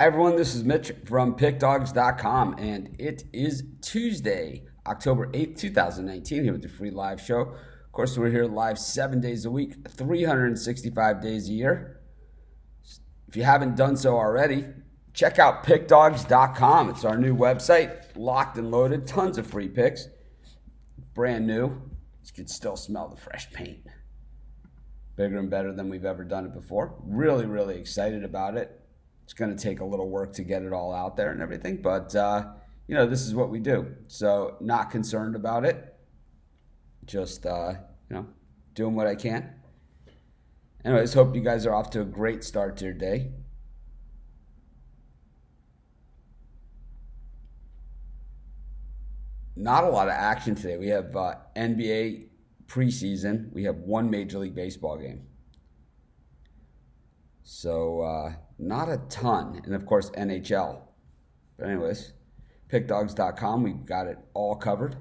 Hi everyone, this is Mitch from PickDogs.com, and it is Tuesday, October 8th, 2019, here with the free live show. Of course, we're here live 7 days a week, 365 days a year. If you haven't done so already, check out PickDogs.com. It's our new website, locked and loaded, tons of free picks, brand new. You can still smell the fresh paint. Bigger and better than we've ever done it before. Really, really excited about it. It's going to take a little work to get it all out there and everything, but this is what we do. So not concerned about it. Just doing what I can. Anyways, hope you guys are off to a great start to your day. Not a lot of action today. We have NBA preseason. We have one Major League Baseball game. So not a ton. And of course, NHL. But anyways, pickdogs.com, we've got it all covered.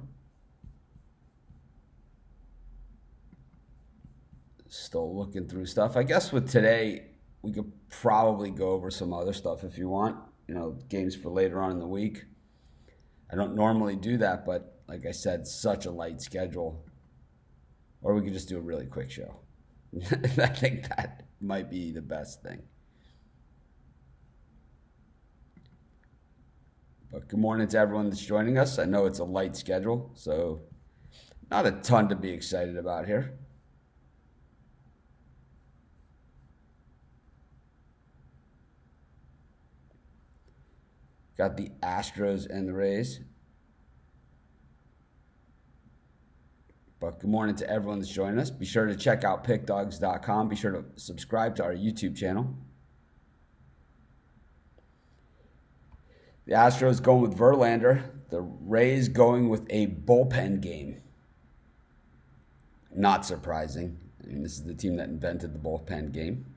Still looking through stuff. I guess with today, we could probably go over some other stuff if you want. Games for later on in the week. I don't normally do that, but like I said, such a light schedule. Or we could just do a really quick show. I think that might be the best thing. But good morning to everyone that's joining us. I know it's a light schedule, so not a ton to be excited about here. Got the Astros and the Rays. But good morning to everyone that's joining us. Be sure to check out pickdogs.com. Be sure to subscribe to our YouTube channel. The Astros going with Verlander. The Rays going with a bullpen game. Not surprising. This is the team that invented the bullpen game.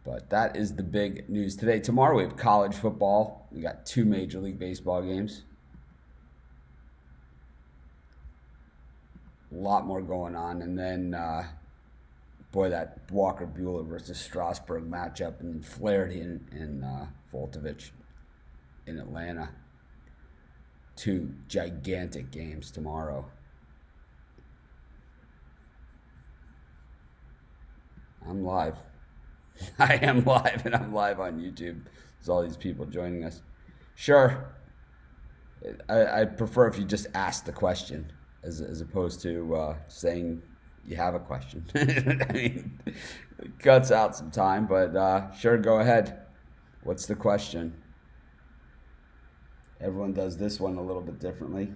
But that is the big news today. Tomorrow we have college football. We got two Major League Baseball games. A lot more going on. And then, that Walker Buehler versus Strasburg matchup, and then Flaherty and Voltovich in Atlanta. Two gigantic games tomorrow. I'm live. I am live, and I'm live on YouTube. There's all these people joining us. Sure. I prefer if you just ask the question as opposed to saying you have a question. I mean, it cuts out some time, but sure, go ahead. What's the question? Everyone does this one a little bit differently.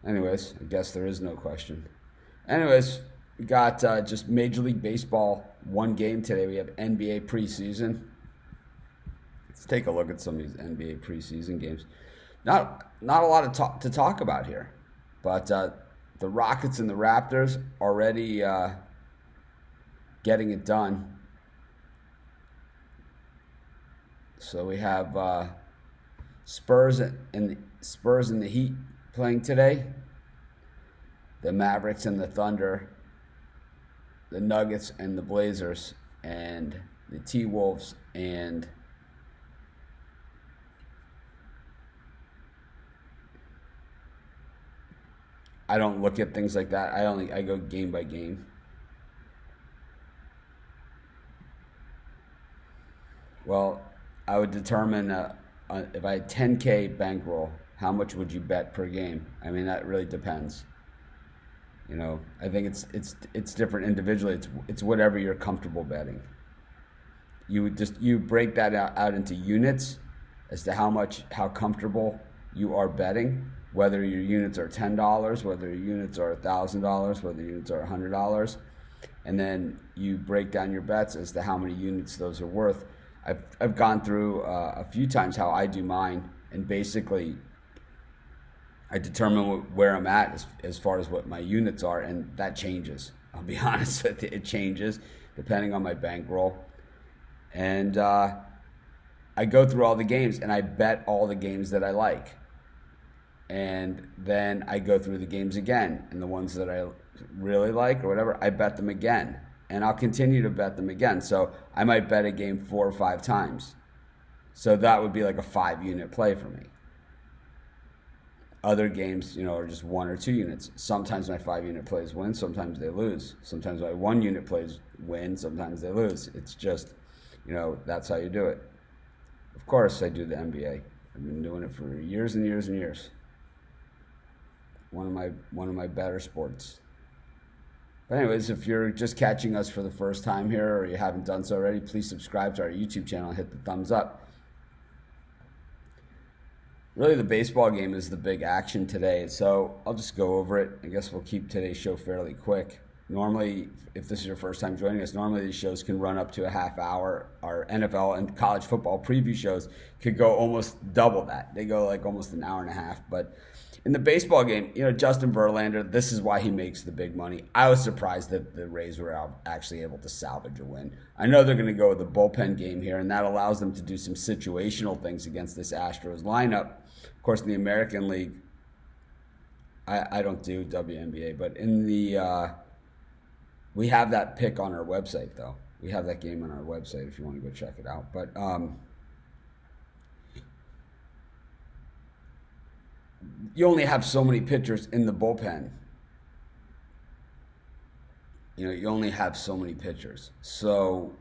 Anyways, I guess there is no question. Anyways, we got just Major League Baseball, one game today. We have NBA preseason. Let's take a look at some of these NBA preseason games. Not a lot to talk about here, but the Rockets and the Raptors already getting it done. So we have Spurs and the Heat playing today. The Mavericks and the Thunder, the Nuggets and the Blazers, and the T-Wolves and I don't look at things like that. I go game by game. Well, I would determine if I had 10K bankroll, how much would you bet per game? I mean, that really depends. I think it's different individually. It's whatever you're comfortable betting. You break that out into units as to how comfortable you are betting. Whether your units are $10, whether your units are $1,000, whether your units are $100, and then you break down your bets as to how many units those are worth. I've gone through a few times how I do mine, and basically I determine where I'm at as far as what my units are, and that changes. I'll be honest with you, it changes depending on my bankroll. And I go through all the games and I bet all the games that I like. And then I go through the games again, and the ones that I really like or whatever, I bet them again. And I'll continue to bet them again. So I might bet a game 4 or 5 times. So that would be like a 5-unit play for me. Other games, are just 1 or 2 units. Sometimes my 5-unit plays win, sometimes they lose. Sometimes my 1-unit plays win, sometimes they lose. It's just, that's how you do it. Of course, I do the NBA. I've been doing it for years and years and years. One of my better sports. But anyways, if you're just catching us for the first time here, or you haven't done so already, please subscribe to our YouTube channel and hit the thumbs up. Really, the baseball game is the big action today, so I'll just go over it. I guess we'll keep today's show fairly quick. Normally, if this is your first time joining us, normally these shows can run up to a half hour. Our NFL and college football preview shows could go almost double that. They go like almost an hour and a half. But in the baseball game, Justin Verlander, this is why he makes the big money. I was surprised that the Rays were actually able to salvage a win. I know they're going to go with the bullpen game here, and that allows them to do some situational things against this Astros lineup. Of course, in the American League, I don't do WNBA, but in the we have that pick on our website, though. We have that game on our website if you want to go check it out. But you only have so many pitchers in the bullpen. You only have so many pitchers. So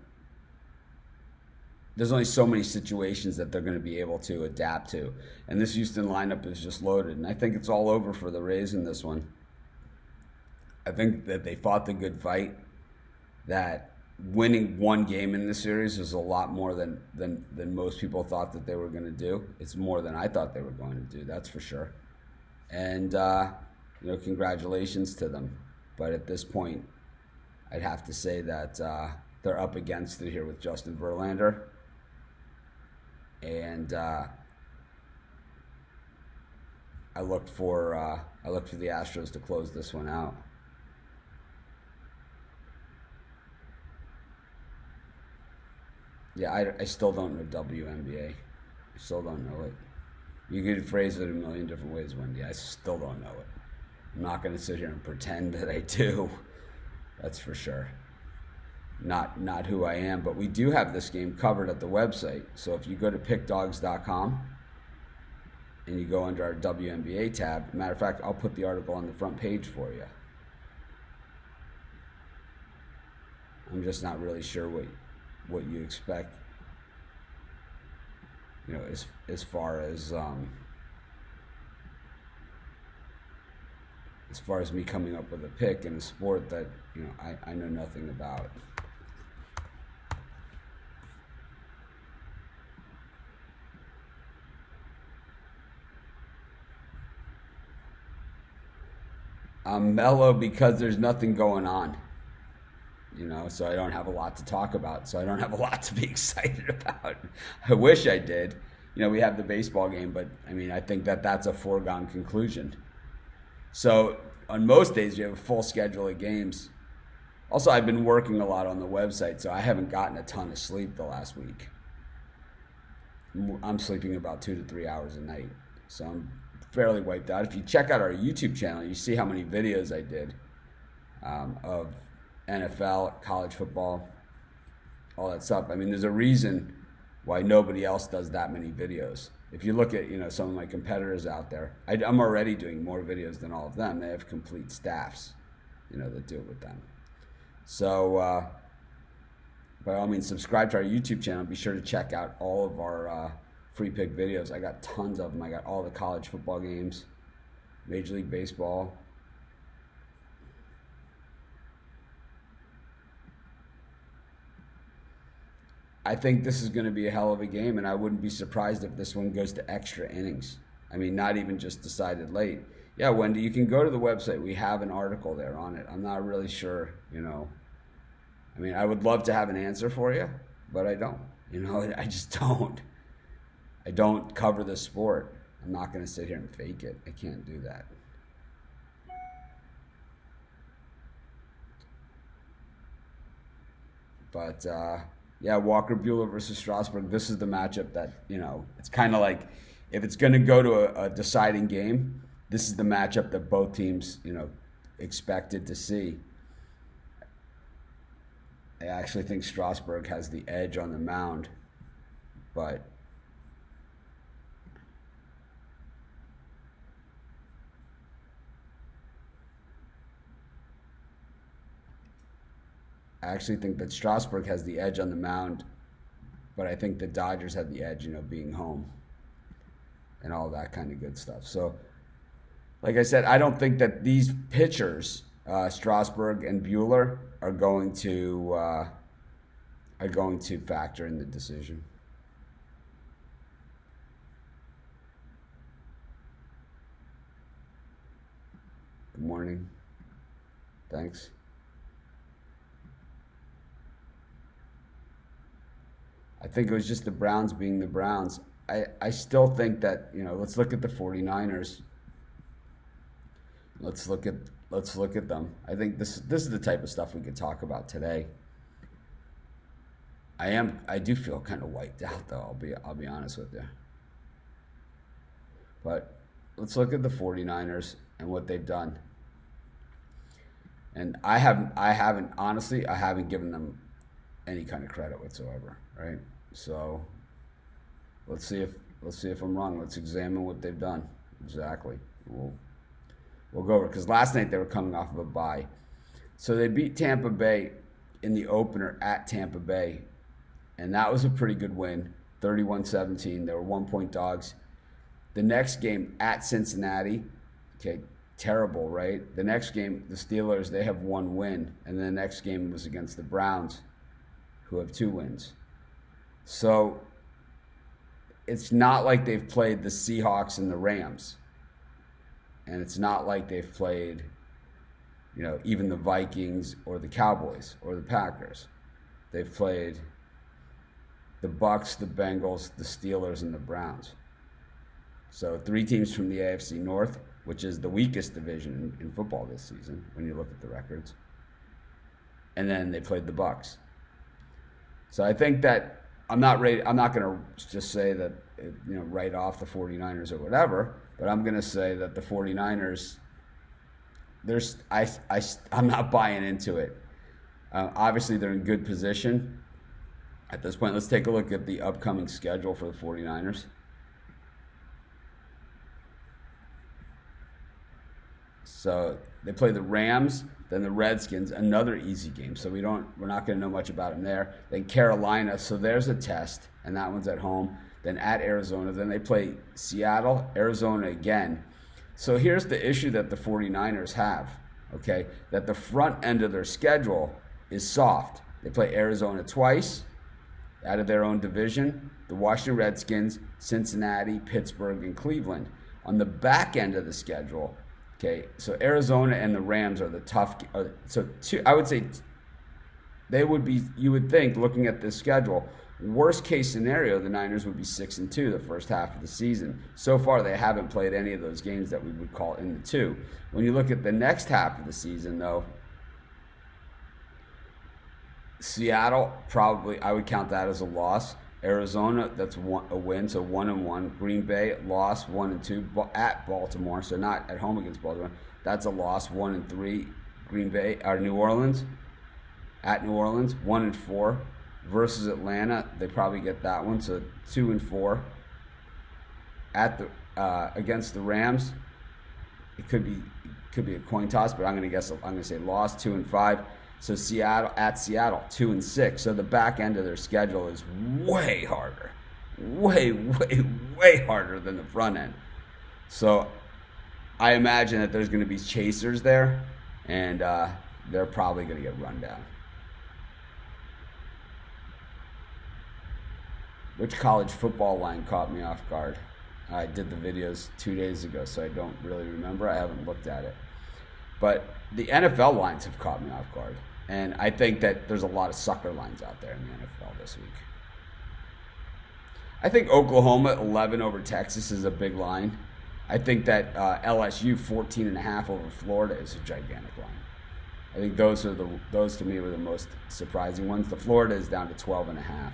there's only so many situations that they're going to be able to adapt to. And this Houston lineup is just loaded. And I think it's all over for the Rays in this one. I think that they fought the good fight, that winning one game in this series is a lot more than most people thought that they were going to do. It's more than I thought they were going to do, that's for sure. And, congratulations to them. But at this point, I'd have to say that they're up against it here with Justin Verlander. And I look for the Astros to close this one out. Yeah, I still don't know WNBA. I still don't know it. You could phrase it a million different ways, Wendy. I still don't know it. I'm not going to sit here and pretend that I do. That's for sure. Not who I am, but we do have this game covered at the website. So if you go to pickdogs.com and you go under our WNBA tab, matter of fact, I'll put the article on the front page for you. I'm just not really sure what you expect, as far as me coming up with a pick in a sport that I know nothing about. I'm mellow because there's nothing going on. So I don't have a lot to talk about. So I don't have a lot to be excited about. I wish I did. We have the baseball game, but I think that's a foregone conclusion. So on most days, we have a full schedule of games. Also, I've been working a lot on the website, so I haven't gotten a ton of sleep the last week. I'm sleeping about 2 to 3 hours a night. So I'm fairly wiped out. If you check out our YouTube channel, you see how many videos I did of NFL, college football, all that stuff. There's a reason why nobody else does that many videos. If you look at, some of my competitors out there, I'm already doing more videos than all of them. They have complete staffs, that do it with them. So, by all means, subscribe to our YouTube channel. Be sure to check out all of our free pick videos. I got tons of them. I got all the college football games, Major League Baseball. I think this is going to be a hell of a game, and I wouldn't be surprised if this one goes to extra innings. Not even just decided late. Yeah, Wendy, you can go to the website. We have an article there on it. I'm not really sure, I would love to have an answer for you, but I don't. I just don't. I don't cover the sport. I'm not going to sit here and fake it. I can't do that. But Yeah, Walker Buehler versus Strasburg. This is the matchup that, it's kind of like if it's going to go to a deciding game, this is the matchup that both teams, expected to see. I actually think Strasburg has the edge on the mound, but I actually think that Strasburg has the edge on the mound, but I think the Dodgers have the edge, being home and all that kind of good stuff. So, like I said, I don't think that these pitchers, Strasburg and Buehler, are going to factor in the decision. Good morning. Thanks. I think it was just the Browns being the Browns. I still think that, let's look at the 49ers. Let's look at them. I think this is the type of stuff we could talk about today. I do feel kind of wiped out though, I'll be honest with you. But let's look at the 49ers and what they've done. And I haven't given them any kind of credit whatsoever, right? So let's see if I'm wrong. Let's examine what they've done. Exactly. We'll go over, because last night they were coming off of a bye. So they beat Tampa Bay in the opener at Tampa Bay, and that was a pretty good win, 31-17. They were 1-point dogs. The next game at Cincinnati, okay, terrible, right? The next game, the Steelers, they have 1 win, and the next game was against the Browns, who have 2 wins. So it's not like they've played the Seahawks and the Rams. And it's not like they've played, even the Vikings or the Cowboys or the Packers. They've played the Bucks, the Bengals, the Steelers, and the Browns. So 3 teams from the AFC North, which is the weakest division in football this season when you look at the records. And then they played the Bucks. So I think that I'm not going to just say that, write off the 49ers or whatever, but I'm going to say that the 49ers, I'm not buying into it. Obviously, they're in good position at this point. Let's take a look at the upcoming schedule for the 49ers. So they play the Rams, then the Redskins, another easy game. So we're not going to know much about them there. Then Carolina, so there's a test, and that one's at home. Then at Arizona, then they play Seattle, Arizona again. So here's the issue that the 49ers have, okay? That the front end of their schedule is soft. They play Arizona twice out of their own division, the Washington Redskins, Cincinnati, Pittsburgh, and Cleveland. On the back end of the schedule, okay, so Arizona and the Rams are the tough. I would say they would be, you would think, looking at this schedule, worst case scenario, the Niners would be 6-2 the first half of the season. So far, they haven't played any of those games that we would call in the 2. When you look at the next half of the season, though, Seattle, probably, I would count that as a loss. Arizona, that's a win, so 1-1. Green Bay, loss, 1-2 at Baltimore, so not at home against Baltimore. That's a loss, 1-3. Green Bay, or New Orleans, at New Orleans, 1-4. Versus Atlanta, they probably get that one, so 2-4. At the against the Rams, it could be a coin toss, but I'm going to say loss, 2-5. So Seattle, 2-6. So the back end of their schedule is way harder, way harder than the front end. So I imagine that there's going to be chasers there, and they're probably going to get run down. Which college football line caught me off guard? I did the videos 2 days ago, so I don't really remember. I haven't looked at it. But the NFL lines have caught me off guard. And I think that there's a lot of sucker lines out there in the NFL this week. I think Oklahoma 11 over Texas is a big line. I think that LSU 14.5 over Florida is a gigantic line. I think those to me were the most surprising ones. The Florida is down to 12.5,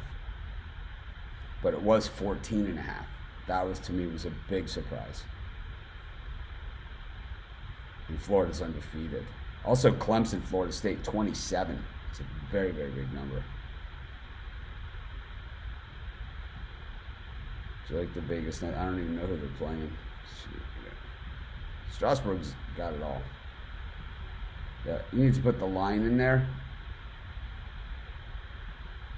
but it was 14.5. That was, to me, was a big surprise. And Florida's undefeated. Also, Clemson, Florida State, 27. It's a very, very big number. So like the biggest, I don't even know who they're playing. Strasburg's got it all. Yeah, you need to put the line in there.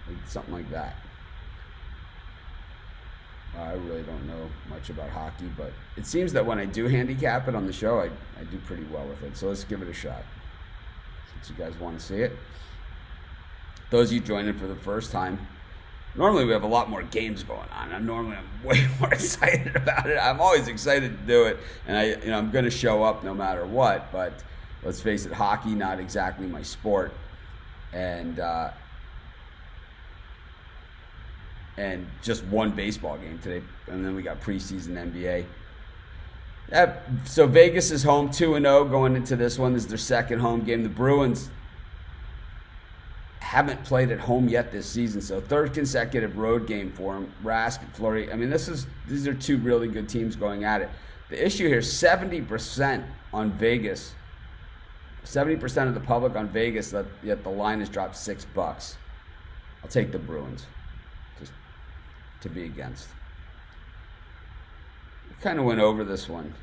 Like something like that. I really don't know much about hockey, but it seems that when I do handicap it on the show, I do pretty well with it. So let's give it a shot. Since you guys want to see it. Those of you joining for the first time, normally we have a lot more games going on. I'm way more excited about it. I'm always excited to do it, and I'm going to show up no matter what. But let's face it, hockey not exactly my sport, and just one baseball game today, and then we got preseason NBA. Yeah, so Vegas is home 2-0 going into this one. This is their second home game. The Bruins haven't played at home yet this season, so third consecutive road game for them. Rask and Fleury. I mean, these are two really good teams going at it. The issue here, 70% on Vegas. 70% of the public on Vegas, yet the line has dropped $6. I'll take the Bruins, just to be against. We kind of went over this one.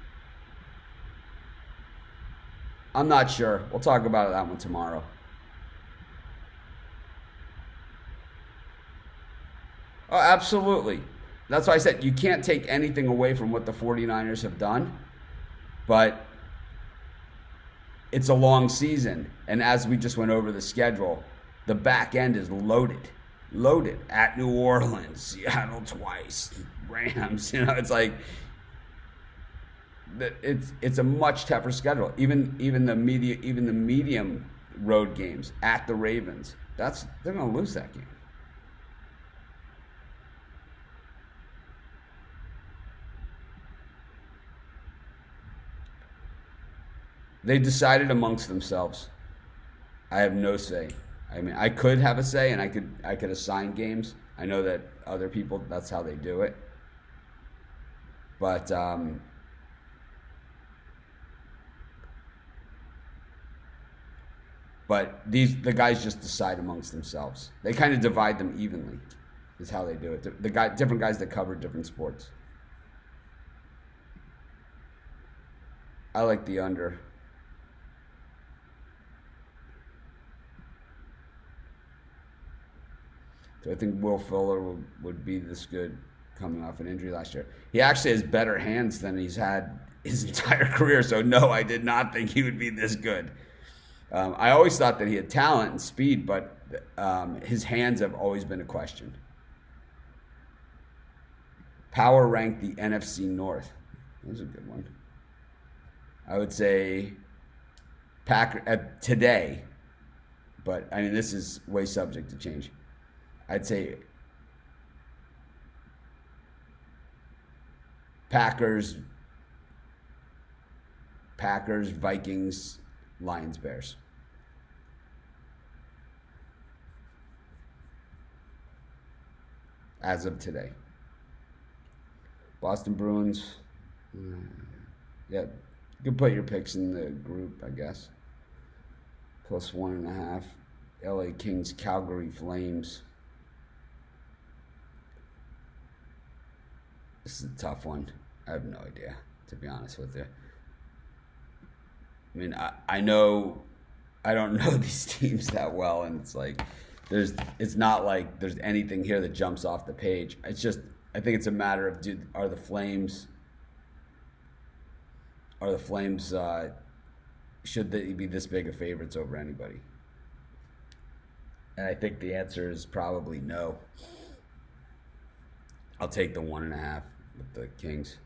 I'm not sure. We'll talk about that one tomorrow. Oh, absolutely. That's why I said you can't take anything away from what the 49ers have done, but it's a long season. And as we just went over the schedule, the back end is loaded. Loaded. At New Orleans, Seattle twice, Rams. It's like it's a much tougher schedule. Even the medium road games at the Ravens. They're gonna lose that game. They decided amongst themselves. I have no say. I mean, I could have a say, and I could assign games. I know that other people, that's how they do it. But the guys just decide amongst themselves. They kind of divide them evenly, is how they do it. Different guys that cover different sports. I like the under. So I think Will Fuller would be this good coming off an injury last year. He actually has better hands than he's had his entire career. So no, I did not think he would be this good. I always thought that he had talent and speed, but his hands have always been a question. Power ranked the NFC North. That was a good one. I would say Packer today, but I mean this is way subject to change. I'd say Packers, Vikings, Lions, Bears. As of today. Boston Bruins. Yeah, you can put your picks in the group, I guess. Plus 1.5. LA Kings, Calgary Flames. This is a tough one. I have no idea, to be honest with you. I mean, I know I don't know these teams that well, and it's like it's not like there's anything here that jumps off the page. It's just I think it's a matter of are the Flames should they be this big of favorites over anybody? And I think the answer is probably no. I'll take the 1.5 with the Kings.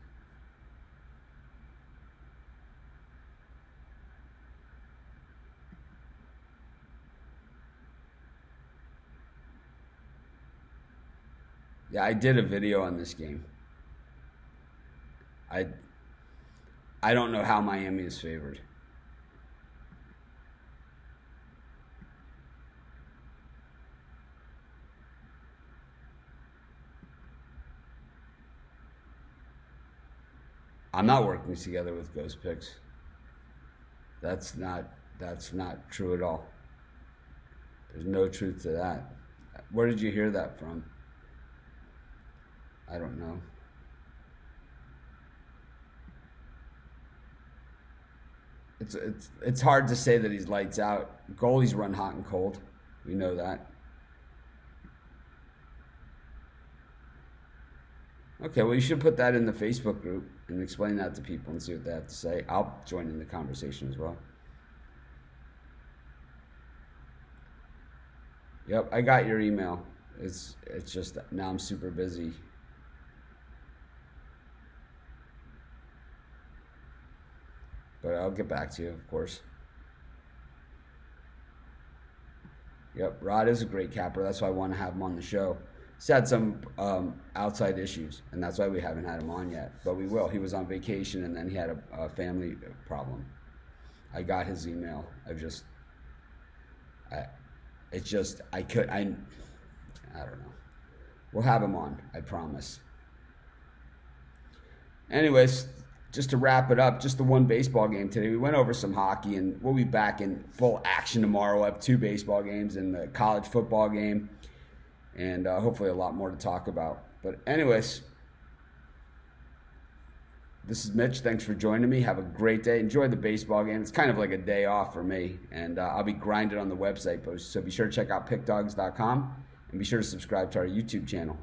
Yeah, I did a video on this game. I don't know how Miami is favored. I'm not working together with Ghost Picks. That's not true at all. There's no truth to that. Where did you hear that from? I don't know. It's hard to say that he's lights out. Goalies run hot and cold. We know that. Okay, well, you should put that in the Facebook group and explain that to people and see what they have to say. I'll join in the conversation as well. Yep, I got your email. It's just that now I'm super busy. But I'll get back to you, of course. Yep, Rod is a great capper. That's why I want to have him on the show. He's had some outside issues, and that's why we haven't had him on yet. But we will. He was on vacation, and then he had a family problem. I got his email. I don't know. We'll have him on, I promise. Anyways, just to wrap it up, just the one baseball game today. We went over some hockey, and we'll be back in full action tomorrow. We'll have 2 baseball games and the college football game, and hopefully a lot more to talk about. But anyways, this is Mitch. Thanks for joining me. Have a great day. Enjoy the baseball game. It's kind of like a day off for me, and I'll be grinding on the website post. So be sure to check out pickdogs.com, and be sure to subscribe to our YouTube channel.